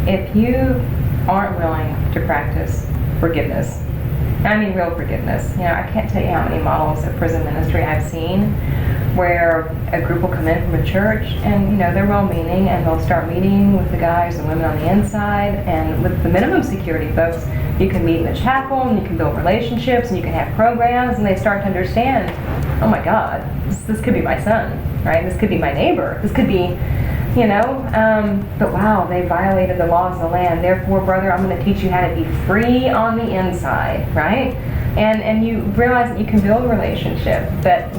If you aren't willing to practice forgiveness, and I mean real forgiveness, I can't tell you how many models of prison ministry I've seen where a group will come in from a church and they're well-meaning, and they'll start meeting with the guys and women on the inside, and with the minimum security folks, you can meet in the chapel and you can build relationships and you can have programs, and they start to understand, oh my God, this could be my son, right? This could be my neighbor. This could be, but wow, they violated the laws of the land. Therefore, brother, I'm going to teach you how to be free on the inside, right? And you realize that you can build a relationship, but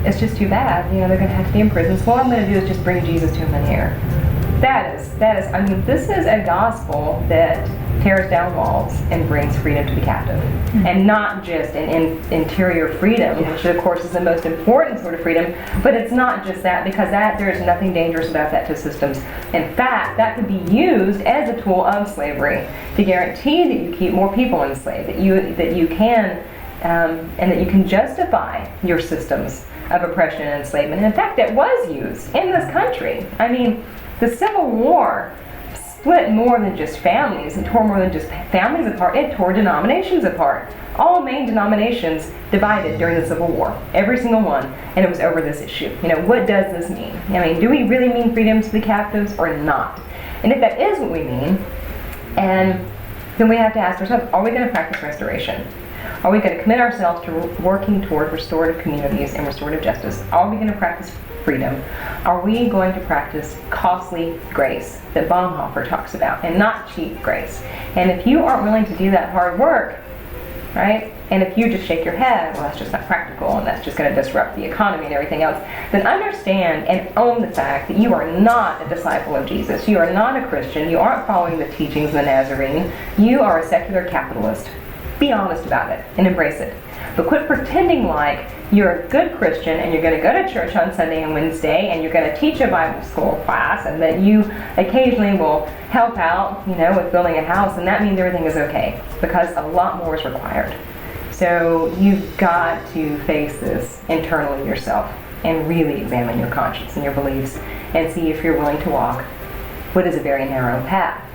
it's just too bad. They're going to have to be in prison. So all I'm going to do is just bring Jesus to them in here. That is, this is a gospel that tears down walls and brings freedom to the captive. Mm-hmm. And not just an interior freedom, which of course is the most important sort of freedom, but it's not just that, because there's nothing dangerous about that to systems. In fact, that could be used as a tool of slavery to guarantee that you keep more people enslaved, that you can and that you can justify your systems of oppression and enslavement. And in fact, it was used in this country. I mean, the Civil War split more than just families. It tore more than just families apart. It tore denominations apart. All main denominations divided during the Civil War. Every single one. And it was over this issue. What does this mean? Do we really mean freedom to the captives or not? And if that is what we mean, and then we have to ask ourselves, are we going to practice restoration? Are we going to commit ourselves to working toward restorative communities and restorative justice? Are we going to practice freedom? Are we going to practice costly grace that Bonhoeffer talks about, and not cheap grace? And if you aren't willing to do that hard work, right, and if you just shake your head, well, that's just not practical, and that's just going to disrupt the economy and everything else, then understand and own the fact that you are not a disciple of Jesus. You are not a Christian. You aren't following the teachings of the Nazarene. You are a secular capitalist. Be honest about it and embrace it. But quit pretending like you're a good Christian and you're going to go to church on Sunday and Wednesday and you're going to teach a Bible school class, and that you occasionally will help out, with building a house, and that means everything is okay, because a lot more is required. So you've got to face this internally yourself and really examine your conscience and your beliefs and see if you're willing to walk what is a very narrow path.